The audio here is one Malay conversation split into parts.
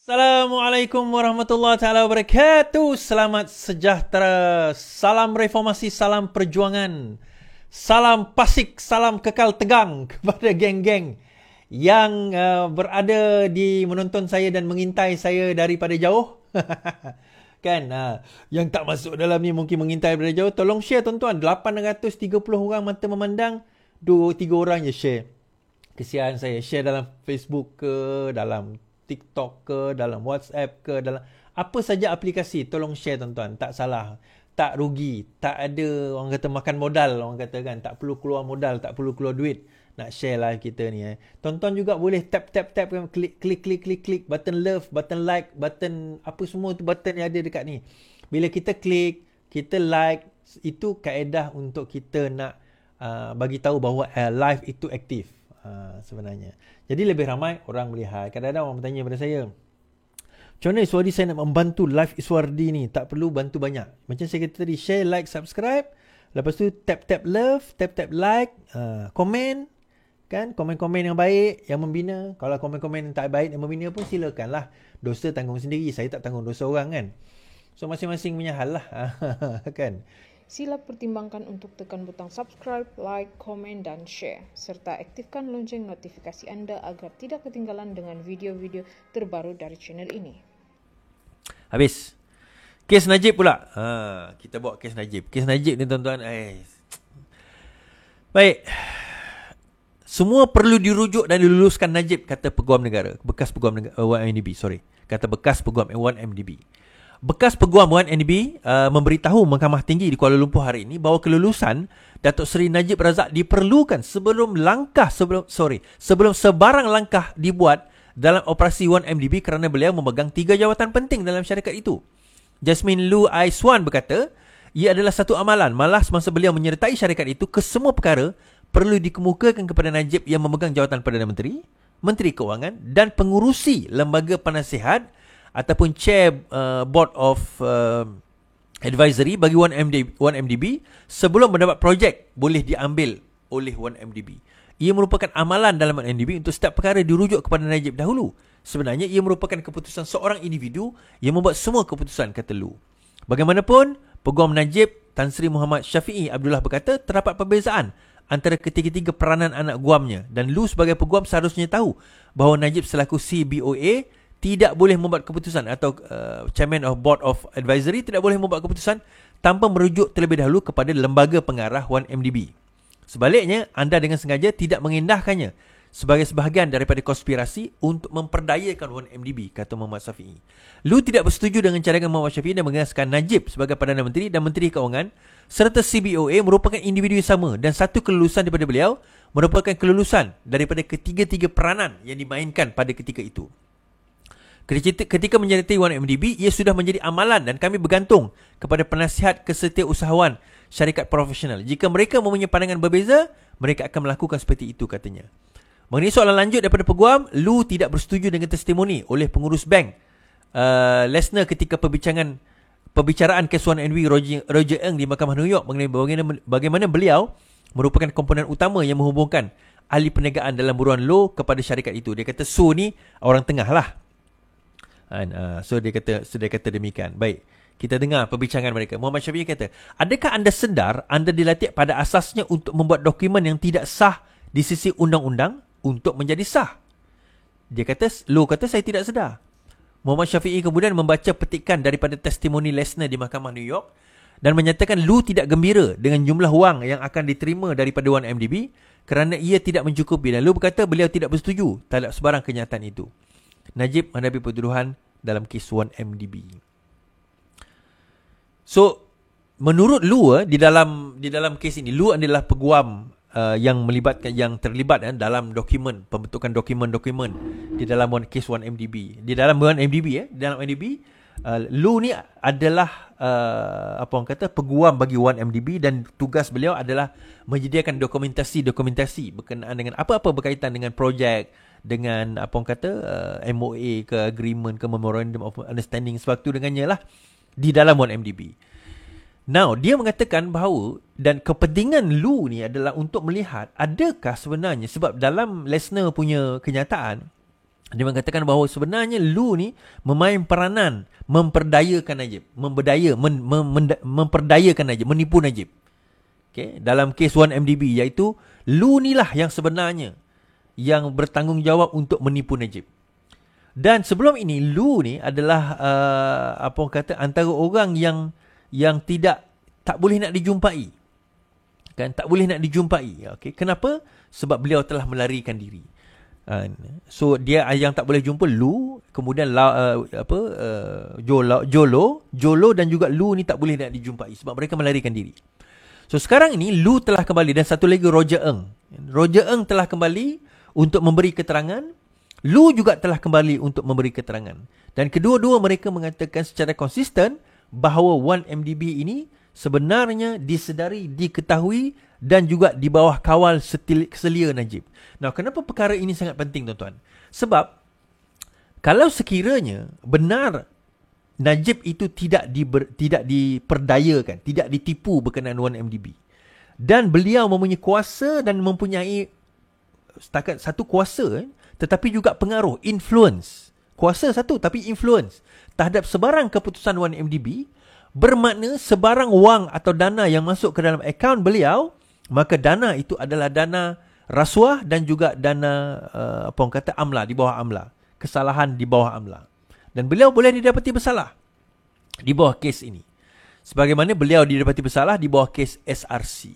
Assalamualaikum warahmatullahi taala wabarakatuh. Selamat sejahtera. Salam reformasi, salam perjuangan. Salam pasik, salam kekal tegang kepada geng-geng yang berada di menonton saya dan mengintai saya daripada jauh. Kan, yang tak masuk dalam ni mungkin mengintai daripada jauh. Tolong share tuan-tuan. 830 orang mata memandang, 2-3 orang je share. Kesian saya. Share dalam Facebook ke, dalam TikTok ke, dalam WhatsApp ke, dalam apa saja aplikasi, tolong share tuan-tuan. Tak salah, tak rugi, tak ada orang kata makan modal, orang kata kan, tak perlu keluar modal, tak perlu keluar duit nak share live kita ni. Tuan-tuan juga boleh tap kan, klik button love, button like, button apa semua tu button yang ada dekat ni. Bila kita klik, kita like, itu kaedah untuk kita nak bagi tahu bahawa live itu aktif. Sebenarnya. Jadi lebih ramai orang melihat. Kadang-kadang orang bertanya pada saya, macam mana Iswardi saya nak membantu live Iswardi ni? Tak perlu bantu banyak. Macam saya kata tadi, share, like, subscribe. Lepas tu tap love, tap like, komen. Kan? Komen-komen yang baik, yang membina. Kalau komen-komen yang tak baik, yang membina pun silakanlah. Dosa tanggung sendiri. Saya tak tanggung dosa orang kan. So masing-masing punya hal lah. Kan? Sila pertimbangkan untuk tekan butang subscribe, like, komen dan share. Serta aktifkan lonceng notifikasi anda agar tidak ketinggalan dengan video-video terbaru dari channel ini. Habis. Kes Najib pula. Kita bawa kes Najib. Kes Najib ni tuan-tuan. Baik. Semua perlu dirujuk dan diluluskan Najib, kata Peguam Negara. Bekas Peguam Negara, 1MDB, sorry. Kata bekas Peguam 1MDB. Bekas Peguam 1MDB memberitahu Mahkamah Tinggi di Kuala Lumpur hari ini bahawa kelulusan Datuk Seri Najib Razak diperlukan sebelum sebarang langkah dibuat dalam operasi 1MDB kerana beliau memegang 3 jawatan penting dalam syarikat itu. Jasmine Lu Aiswan berkata, ia adalah satu amalan malah semasa beliau menyertai syarikat itu, kesemua perkara perlu dikemukakan kepada Najib yang memegang jawatan Perdana Menteri, Menteri Kewangan dan pengurusi lembaga penasihat ataupun chair board of advisory bagi 1MDB sebelum mendapat projek boleh diambil oleh 1MDB. Ia merupakan amalan dalam 1MDB untuk setiap perkara dirujuk kepada Najib dahulu. Sebenarnya ia merupakan keputusan seorang individu yang membuat semua keputusan, kata Lu. Bagaimanapun, Peguam Najib Tan Sri Muhammad Syafiee Abdullah berkata terdapat perbezaan antara ketiga-tiga peranan anak guamnya dan Lu sebagai peguam seharusnya tahu bahawa Najib selaku CBOA tidak boleh membuat keputusan atau Chairman of Board of Advisory tidak boleh membuat keputusan tanpa merujuk terlebih dahulu kepada lembaga pengarah 1MDB. Sebaliknya, anda dengan sengaja tidak mengindahkannya sebagai sebahagian daripada konspirasi untuk memperdayakan 1MDB, kata Muhammad Syafiee. Lu tidak bersetuju dengan cadangan Muhammad Syafiee dan mengasaskan Najib sebagai Perdana Menteri dan Menteri Kewangan serta CBOA merupakan individu yang sama dan satu kelulusan daripada beliau merupakan kelulusan daripada ketiga-tiga peranan yang dimainkan pada ketika itu. Ketika menyertai 1MDB, ia sudah menjadi amalan dan kami bergantung kepada penasihat kesetiausahawan syarikat profesional. Jika mereka mempunyai pandangan berbeza, mereka akan melakukan seperti itu, katanya. Mengenai soalan lanjut daripada peguam, Lu tidak bersetuju dengan testimoni oleh pengurus bank Lesnar ketika pembicaraan kes 1MDB Roger Ng di Mahkamah New York mengenai bagaimana beliau merupakan komponen utama yang menghubungkan ahli perniagaan dalam buruan law kepada syarikat itu. Dia kata Su ni orang tengah lah. So dia kata demikian. Baik, kita dengar perbincangan mereka. Muhammad Syafiee kata, adakah anda sedar anda dilatih pada asasnya untuk membuat dokumen yang tidak sah di sisi undang-undang untuk menjadi sah? Dia kata, Lu kata saya tidak sedar. Muhammad Syafiee kemudian membaca petikan daripada testimoni Lesnar di Mahkamah New York dan menyatakan Lu tidak gembira dengan jumlah wang yang akan diterima daripada 1MDB kerana ia tidak mencukupi, dan Lu berkata beliau tidak bersetuju terhadap sebarang kenyataan itu. Najib menghadapi pertuduhan dalam kes 1MDB. So, menurut Lu di dalam kes ini, Lu adalah peguam yang terlibat dalam pembentukan dokumen di dalam kes 1MDB. Di dalam 1MDB, Lu ni adalah peguam bagi 1MDB dan tugas beliau adalah menyediakan dokumentasi berkenaan dengan apa-apa berkaitan dengan projek, dengan MOA ke agreement ke memorandum of understanding sebab dengannya lah di dalam 1MDB. Now, dia mengatakan bahawa dan kepentingan Lu ni adalah untuk melihat adakah sebenarnya, sebab dalam Lesnar punya kenyataan Dia mengatakan bahawa sebenarnya Lu ni memain peranan memperdayakan Najib, memperdayakan Najib, menipu Najib. Okay? Dalam kes 1MDB, iaitu Lu ni lah yang sebenarnya yang bertanggungjawab untuk menipu Najib. Dan sebelum ini Lu ni adalah antara orang yang tak boleh nak dijumpai. Kan, tak boleh nak dijumpai. Okay? Kenapa? Sebab beliau telah melarikan diri. So dia yang tak boleh jumpa Lu, kemudian Jolo dan juga Lu ni tak boleh nak dijumpai sebab mereka melarikan diri. So sekarang ini Lu telah kembali, dan satu lagi Roger Ng. Roger Ng telah kembali untuk memberi keterangan. Lu juga telah kembali untuk memberi keterangan. Dan kedua-dua mereka mengatakan secara konsisten bahawa 1MDB ini sebenarnya disedari, diketahui dan juga di bawah kawal selia Najib. Nah, kenapa perkara ini sangat penting, tuan-tuan? Sebab kalau sekiranya benar Najib itu tidak diperdayakan, tidak ditipu berkenaan 1MDB, dan beliau mempunyai kuasa dan mempunyai setakat satu kuasa, tetapi juga pengaruh, influence. Kuasa satu tapi influence terhadap sebarang keputusan 1MDB, bermakna sebarang wang atau dana yang masuk ke dalam akaun beliau, maka dana itu adalah dana rasuah dan juga dana amla, di bawah amla, kesalahan di bawah amla. Dan beliau boleh didapati bersalah di bawah kes ini, sebagaimana beliau didapati bersalah di bawah kes SRC.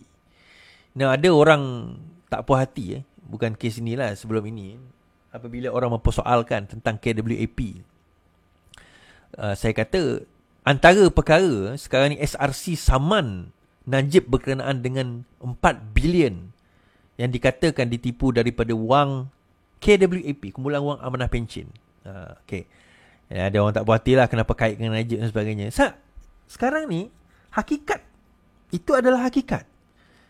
Nah, ada orang tak puas hati bukan kes inilah, sebelum ini, apabila orang mempersoalkan tentang KWAP. Saya kata antara perkara sekarang ni SRC saman Najib berkenaan dengan 4 bilion yang dikatakan ditipu daripada wang KWAP, kumpulan wang amanah pencen. Okay. Ya, ada orang tak puas hati lah kenapa kait dengan Najib dan sebagainya. Sekarang ni hakikat. Itu adalah hakikat.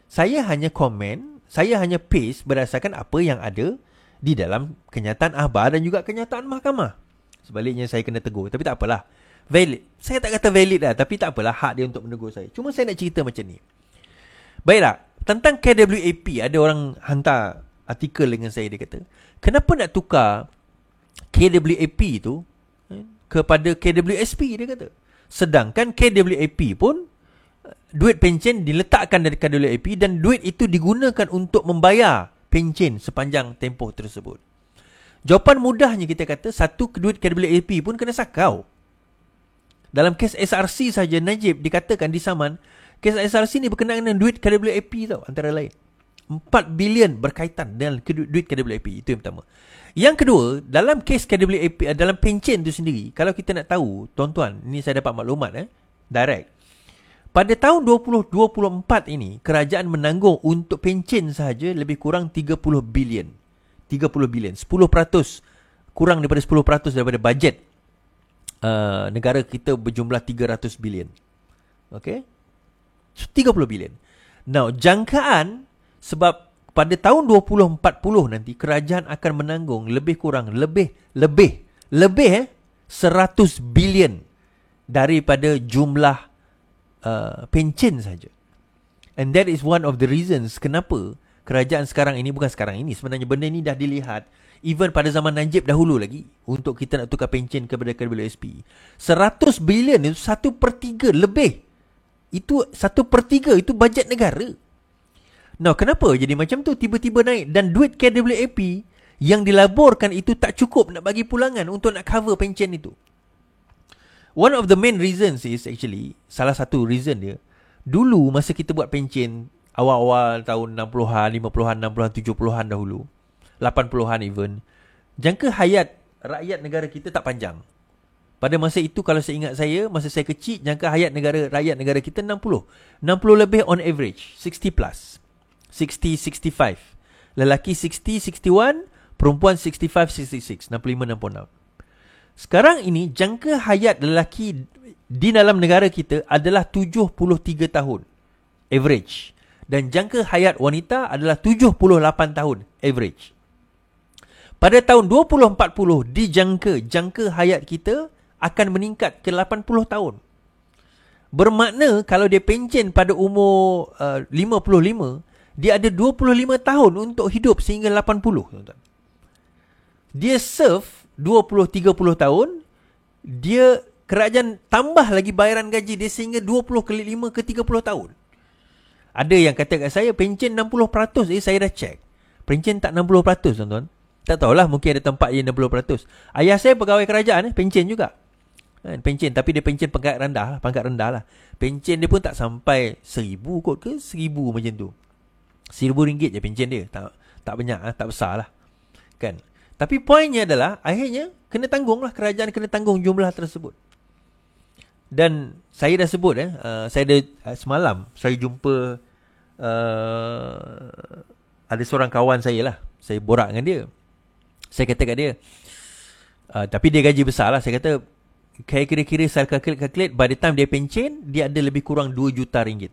Saya hanya komen, saya hanya paste berdasarkan apa yang ada di dalam kenyataan akhbar dan juga kenyataan mahkamah. Sebaliknya saya kena tegur, tapi tak apalah. Valid. Saya tak kata valid lah, tapi tak apalah, hak dia untuk menegur saya. Cuma saya nak cerita macam ni. Baiklah, tentang KWAP, ada orang hantar artikel dengan saya, dia kata, kenapa nak tukar KWAP tu kepada KWSP, dia kata. Sedangkan KWAP pun duit pencen diletakkan dari KWAP dan duit itu digunakan untuk membayar pencen sepanjang tempoh tersebut. Jawapan mudahnya kita kata, satu duit KWAP pun kena sakau. Dalam kes SRC saja, Najib dikatakan disaman, kes SRC ni berkenaan dengan duit KWAP tau, antara lain. 4 bilion berkaitan dengan duit KWAP. Itu yang pertama. Yang kedua, dalam kes KWAP, dalam pencen tu sendiri, kalau kita nak tahu, tuan-tuan, ini saya dapat maklumat direct. Pada tahun 2024 ini, kerajaan menanggung untuk pencen sahaja lebih kurang 30 bilion. 30 bilion. 10%, kurang daripada 10% daripada bajet negara kita berjumlah 300 bilion. Okay? 30 bilion. Now, jangkaan sebab pada tahun 2040 nanti kerajaan akan menanggung lebih kurang 100 bilion daripada jumlah pencen saja. And that is one of the reasons kenapa kerajaan sekarang ini, bukan sekarang ini, sebenarnya benda ni dah dilihat even pada zaman Najib dahulu lagi, untuk kita nak tukar pencen kepada KWSP. 100 bilion itu 1/3 lebih. Itu 1/3 itu bajet negara. Now, kenapa jadi macam tu tiba-tiba naik? Dan duit KWAP yang dilaborkan itu tak cukup nak bagi pulangan untuk nak cover pencen itu. One of the main reasons is actually, salah satu reason dia, dulu masa kita buat pencen awal-awal tahun 60-an, 50-an, 60-an, 70-an dahulu, 80-an even, jangka hayat rakyat negara kita tak panjang. Pada masa itu, kalau saya ingat saya, masa saya kecil, jangka hayat rakyat negara kita 60 lebih on average, 60 plus, 60, 65. Lelaki 60, 61, perempuan 65, 66, 65, 66. Sekarang ini, jangka hayat lelaki di dalam negara kita adalah 73 tahun average, dan jangka hayat wanita adalah 78 tahun average. Pada tahun 2040 jangka hayat kita akan meningkat ke 80 tahun. Bermakna kalau dia pencen pada umur 55, dia ada 25 tahun untuk hidup sehingga 80, tuan-tuan. Dia serve 20-30 tahun, dia kerajaan tambah lagi bayaran gaji dia sehingga 20 kali 5 ke 30 tahun. Ada yang kata kat saya pencen 60%. Saya dah check. Pencen tak 60%, tuan-tuan. Tak tahulah, mungkin ada tempat yang 60%. Ayah saya pegawai kerajaan, pencen juga. Pencen, tapi dia pencen pangkat rendah lah. Pencen dia pun tak sampai 1,000 kot ke 1,000 macam tu. RM1,000 je pencen dia. Tak banyak, tak besar lah. Kan? Tapi poinnya adalah, akhirnya kena tanggung lah. Kerajaan kena tanggung jumlah tersebut. Dan saya dah sebut, saya ada semalam, saya jumpa ada seorang kawan saya lah. Saya borak dengan dia. Saya kata kat dia, tapi dia gaji besar lah. Saya kata, kira-kira saya calculate, by the time dia pencen, dia ada lebih kurang 2 juta ringgit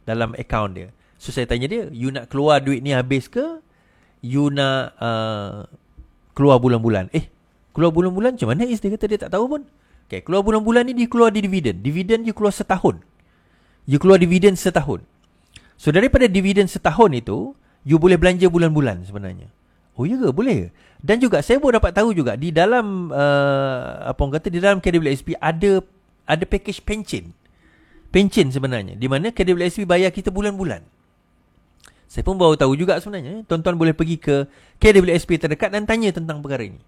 dalam akaun dia. So saya tanya dia, you nak keluar duit ni habis ke? You nak keluar bulan-bulan? Keluar bulan-bulan macam mana? Dia kata dia tak tahu pun. Okay, keluar bulan-bulan ni dia keluar di dividen. Dividen you keluar setahun. You keluar dividen setahun. So daripada dividen setahun itu, you boleh belanja bulan-bulan sebenarnya. Oh ya ke? Boleh. Dan juga saya pun dapat tahu juga di dalam di dalam KWSP ada package pencen. Pencen sebenarnya, di mana KWSP bayar kita bulan-bulan. Saya pun baru tahu juga sebenarnya. Tuan-tuan boleh pergi ke KWSP terdekat dan tanya tentang perkara ini.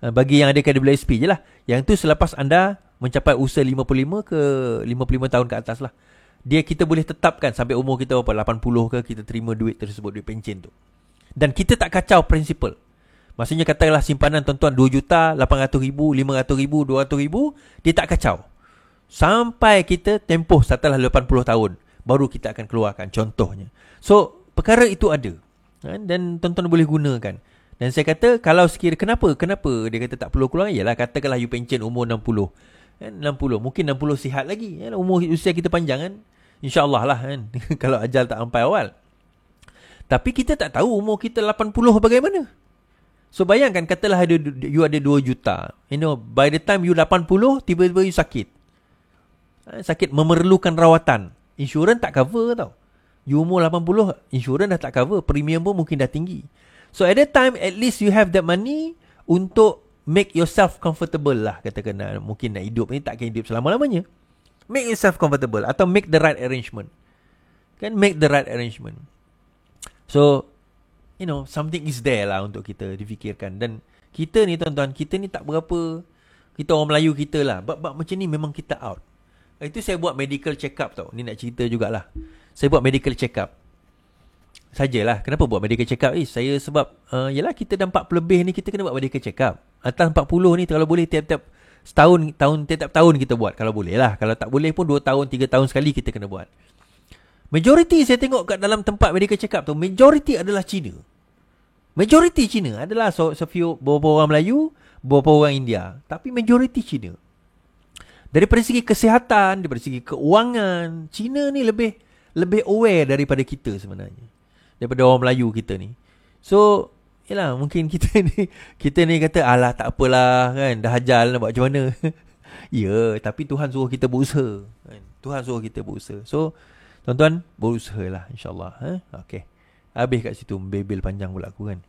Bagi yang ada KWSP je lah. Yang tu selepas anda mencapai usia 55 ke 55 tahun ke atas lah. Kita boleh tetapkan sampai umur kita berapa, 80 ke, kita terima duit tersebut, duit pencen tu. Dan kita tak kacau prinsipal. Maksudnya katakanlah simpanan tuan-tuan 2 juta, 800,000, 500,000, 200,000, dia tak kacau. Sampai kita tempoh setelah 80 tahun, baru kita akan keluarkan contohnya. So, perkara itu ada. Dan tuan-tuan boleh gunakan. Dan saya kata, kalau sekiranya, kenapa dia kata tak perlu keluar? Yalah, katakanlah you pencen umur 60. 60, mungkin 60 sihat lagi. Umur usia kita panjang kan. InsyaAllah lah kan. Kalau ajal tak sampai awal. Tapi kita tak tahu umur kita 80 bagaimana. So bayangkan, katalah you ada 2 juta. By the time you 80, tiba-tiba you sakit. Sakit memerlukan rawatan. Insurans tak cover tau. You umur 80, insurans dah tak cover. Premium pun mungkin dah tinggi. So at that time, at least you have that money untuk make yourself comfortable lah. Katakan mungkin nak hidup ni takkan hidup selama-lamanya. Make yourself comfortable atau make the right arrangement. Kan, make the right arrangement. So, something is there lah untuk kita difikirkan. Dan kita ni tuan-tuan, kita ni tak berapa, kita orang Melayu kita lah, bab macam ni memang kita out. Itu saya buat medical check up tau. Ni nak cerita jugalah. Saya buat medical check up sajalah. Kenapa buat medical check up? Saya sebab yalah, kita dah 40 lebih ni, kita kena buat medical check up. Atas 40 ni kalau boleh tiap-tiap tiap tahun kita buat. Kalau boleh lah. Kalau tak boleh pun 2 tahun 3 tahun sekali kita kena buat. Majority saya tengok kat dalam tempat medical check up tu, majority adalah Cina. Majority Cina. Adalah sefiu beberapa orang Melayu, beberapa orang India, tapi majority Cina. Daripada segi kesihatan, daripada segi keuangan, Cina ni lebih aware daripada kita sebenarnya. Daripada orang Melayu kita ni. So, yalah, mungkin kita ni kata, alah tak apalah kan, dah hajal nak buat macam mana. Ya, tapi Tuhan suruh kita berusaha kan? Tuhan suruh kita berusaha. So, tuan-tuan, berusaha lah, insyaAllah. Okay. Habis kat situ, bebel panjang pula aku kan.